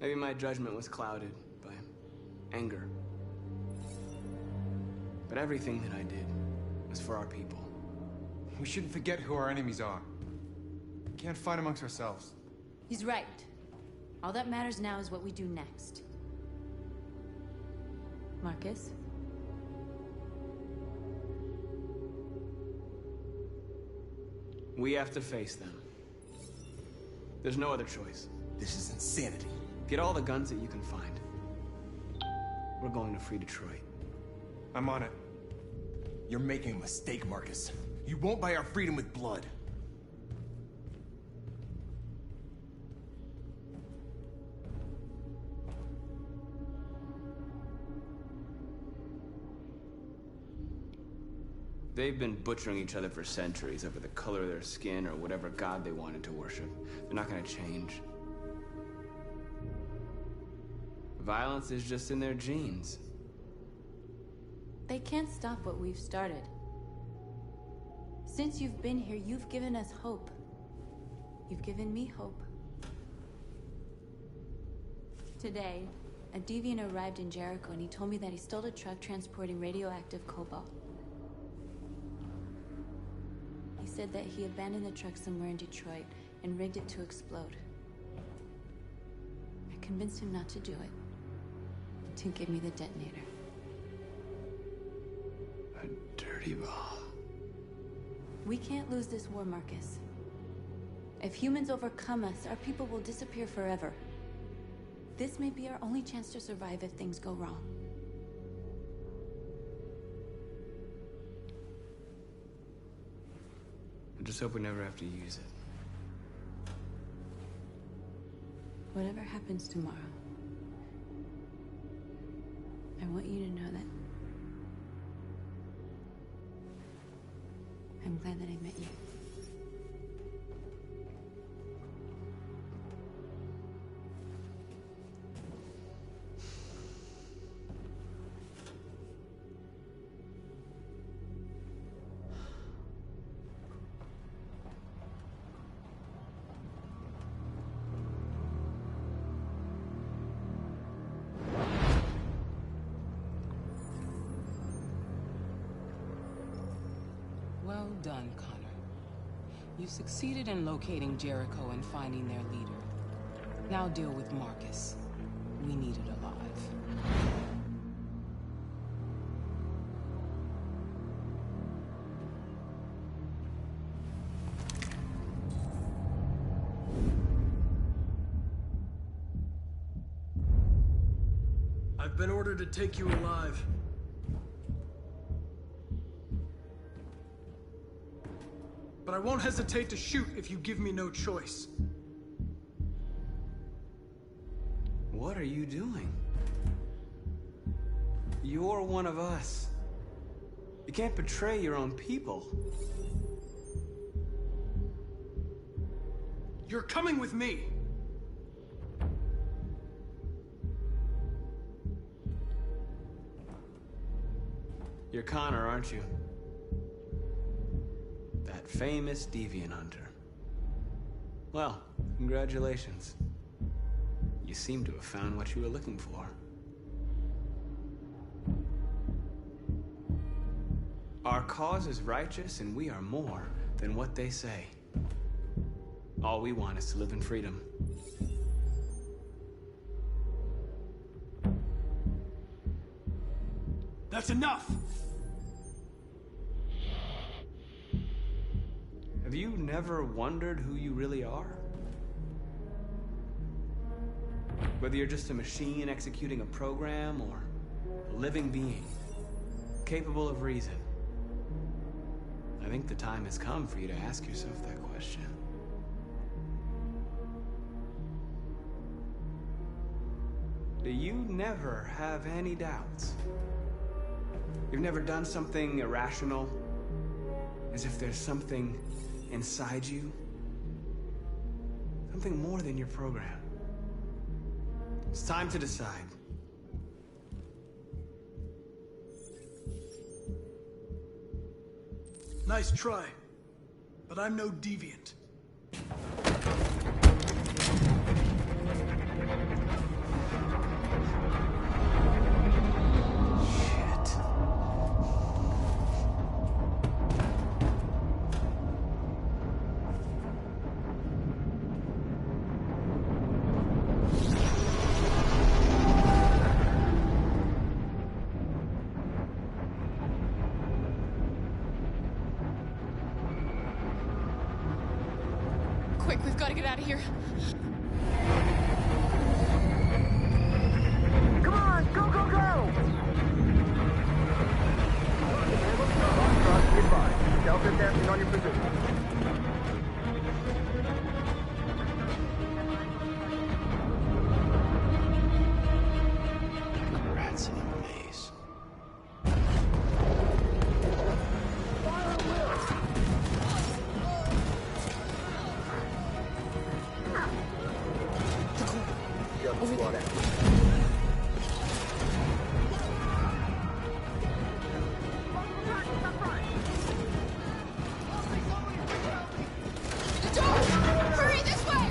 Maybe my judgment was clouded by anger. But everything that I did was for our people. We shouldn't forget who our enemies are. We can't fight amongst ourselves. He's right. All that matters now is what we do next. Marcus? We have to face them. There's no other choice. This is insanity. Get all the guns that you can find. We're going to free Detroit. I'm on it. You're making a mistake, Marcus. You won't buy our freedom with blood. They've been butchering each other for centuries over the color of their skin or whatever god they wanted to worship. They're not gonna change. Violence is just in their genes. They can't stop what we've started. Since you've been here, you've given us hope. You've given me hope. Today, a deviant arrived in Jericho and he told me that he stole a truck transporting radioactive cobalt. He said that he abandoned the truck somewhere in Detroit and rigged it to explode. I convinced him not to do it, to give me the detonator. A dirty ball. We can't lose this war, Marcus. If humans overcome us, our people will disappear forever. This may be our only chance to survive if things go wrong. I just hope we never have to use it. Whatever happens tomorrow, I want you to know that I'm glad that I met you. Well done, Connor. You succeeded in locating Jericho and finding their leader. Now deal with Marcus. We need it alive. I've been ordered to take you alive. But I won't hesitate to shoot if you give me no choice. What are you doing? You're one of us. You can't betray your own people. You're coming with me. You're Connor, aren't you? That famous deviant hunter. Well, congratulations. You seem to have found what you were looking for. Our cause is righteous, and we are more than what they say. All we want is to live in freedom. That's enough! Have you never wondered who you really are? Whether you're just a machine executing a program or a living being, capable of reason. I think the time has come for you to ask yourself that question. Do you never have any doubts? You've never done something irrational? As if there's something inside you? Something more than your program. It's time to decide. Nice try, but I'm no deviant. Quick, we've got to get out of here. Come on, go, go, go! Delta dancing on your position. Rats in a maze. Over there. The door! Hurry, this way!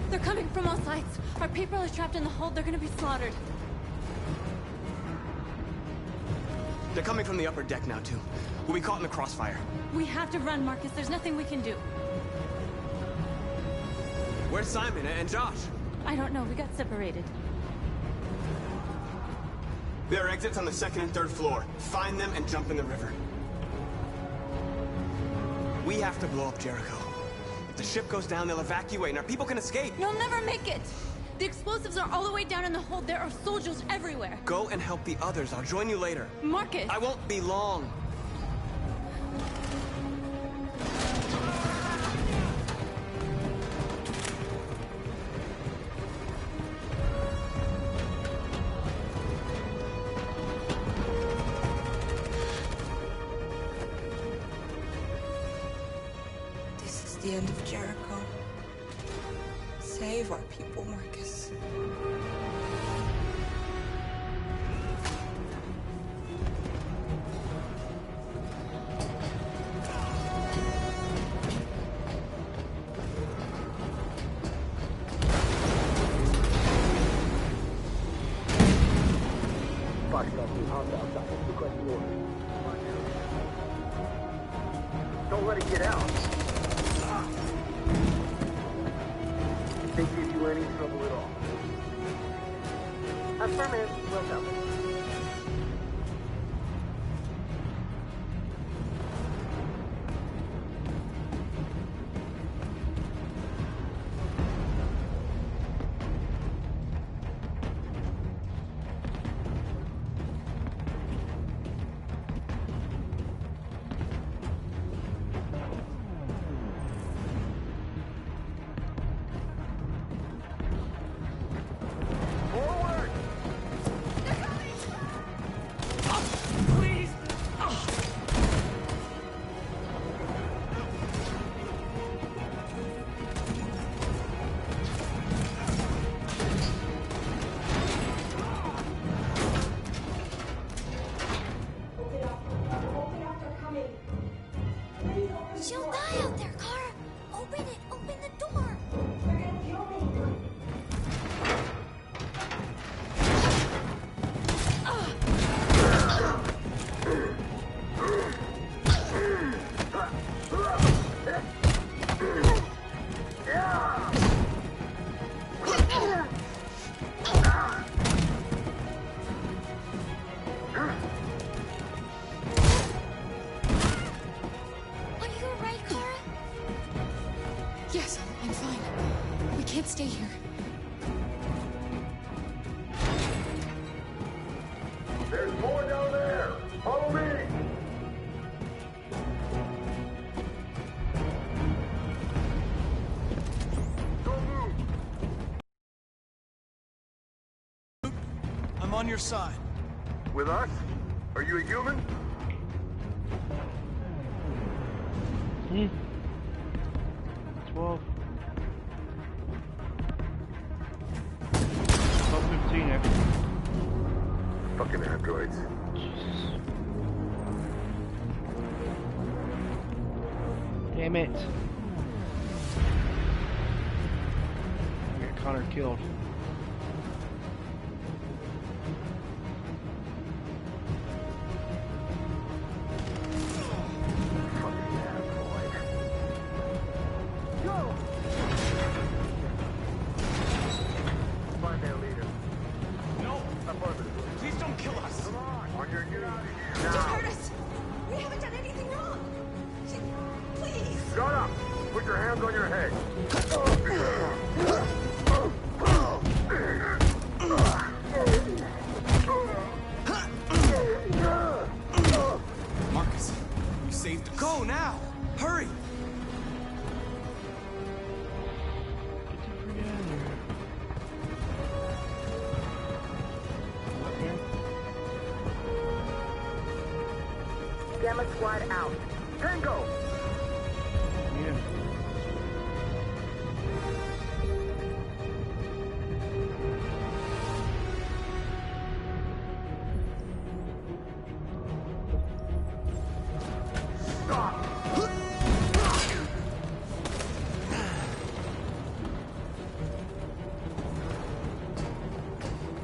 They're coming from all sides. Our people are trapped in the hold. They're gonna be slaughtered. They're coming from the upper deck now, too. We'll be caught in the crossfire. We have to run, Marcus. There's nothing we can do. Where's Simon and Josh? I don't know. We got separated. There are exits on the second and third floor. Find them and jump in the river. We have to blow up Jericho. If the ship goes down, they'll evacuate and our people can escape. You'll never make it! The explosives are all the way down in the hold. There are soldiers everywhere. Go and help the others. I'll join you later. Marcus! I won't be long. This is the end of Jericho. Save our people, Marcus. Don't let it get out. They give you any trouble at all. Affirmative. Well done. She'll die out there, Kara. Open it. Open the door. can't stay here. There's more down there! Follow me! I'm on your side. With us? Are you a human? 12. 12:15 actually. Fucking androids. Jesus. Damn it. I got Connor killed. Find their leader. No! Affirmative. Please don't kill us! Come on, on your get out of here. Just Now. hurt us. We haven't done anything wrong. Please. Shut up! Put your hands on your head. Marcus, you saved us. Go now! Hurry! Gamma squad out. Tango! Yeah. Stop!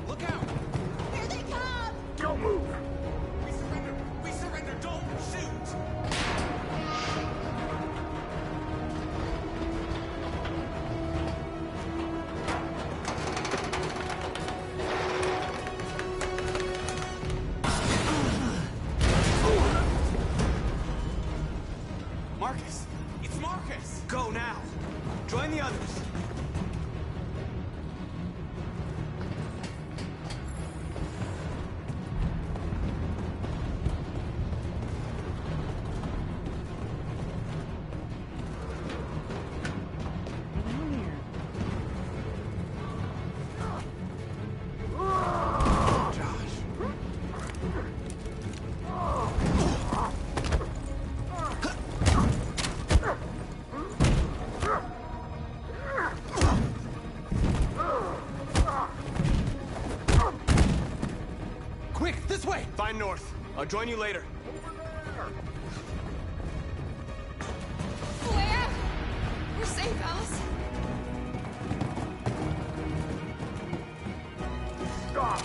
Look out! Here they come. Don't move! We surrender! We surrender! Don't shoot! Marcus! It's Marcus! Go now! Join the others! Quick, this way! Find North. I'll join you later. Where? We're safe, Alice. Stop!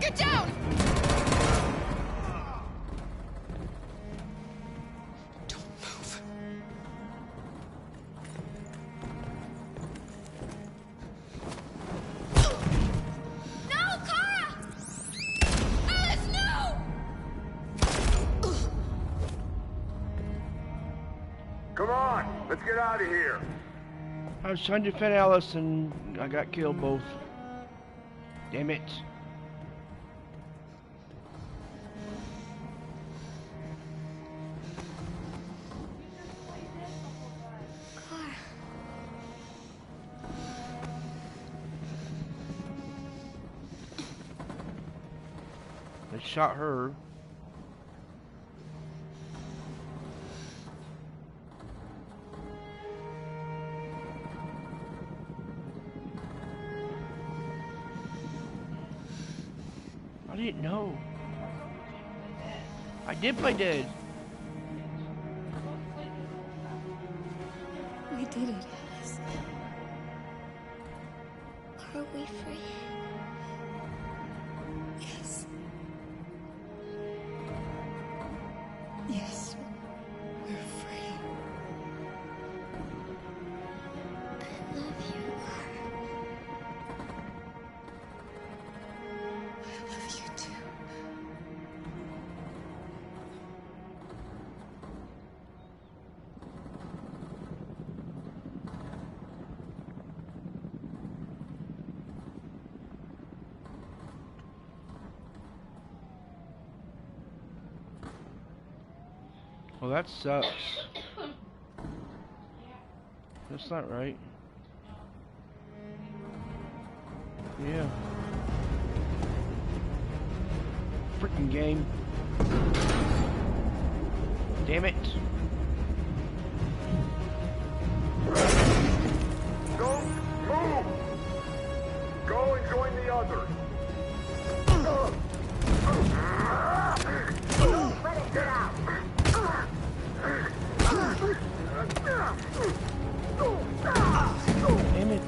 Get down! Don't move. No, Kara! Alice, no! Come on! Let's get out of here! I was trying to defend Alice and I got killed both. Damn it. Kara. They shot her. I didn't know. I did play dead. We did it, Alice. Are we free? Yes. Yes, we're free. I love you, Kara. I love you too. Well, that sucks. That's not right. Yeah. Freaking game. Damn it. Don't move! Go and join the others. Don't let it get out. Damn it.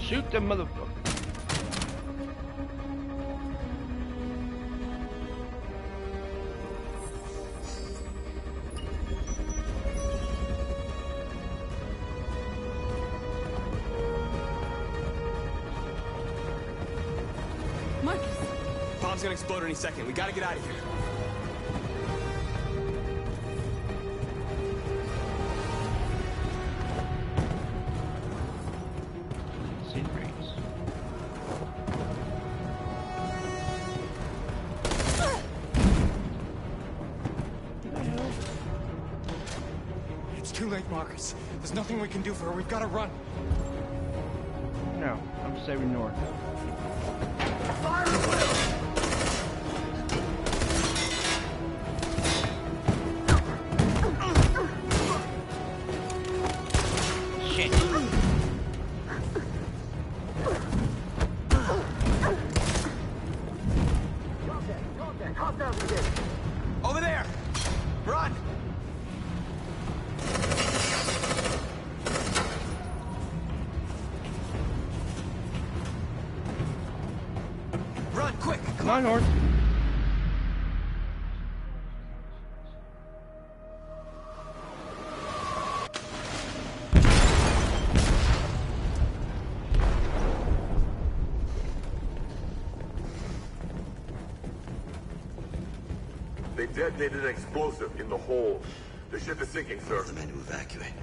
Shoot the motherfucker. Marcus! Bomb's gonna explode any second. We gotta get out of here. It's too late, Marcus. There's nothing we can do for her. We've got to run. No, I'm saving North. Shit. Over there! Run! Run, quick! Come on, North. They detonated an explosive in the hold. The ship is sinking, sir. The men to evacuate.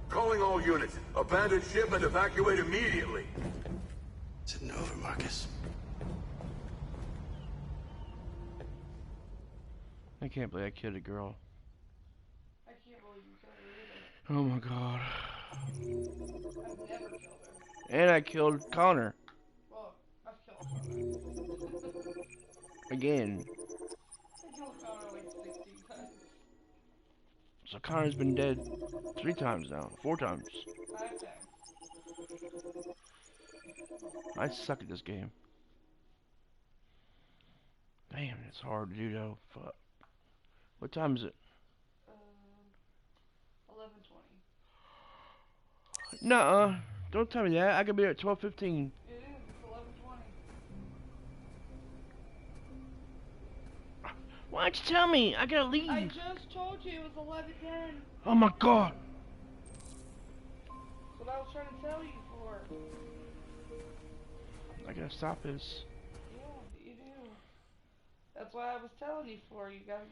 Calling all units. Abandon ship and evacuate immediately. Sitting over, Marcus. I can't believe I killed a girl. I can't believe you killed her either. Oh my god. I've never killed her. And I killed Connor. Well, I've killed Connor. Again. I killed Connor like 16 times. So Connor's been dead 3 times now. 4 times. 5 times. I suck at this game. Damn, it's hard to do though. Fuck. What time is it? 11:20. Nuh-uh. Don't tell me that. I could be there at 12:15. It is. It's 11:20. Why'd you tell me? I gotta leave. I just told you it was 11:10. Oh my god. That's what I was trying to tell you for. I gotta stop this. Yeah, you do. That's why I was telling you for. You gotta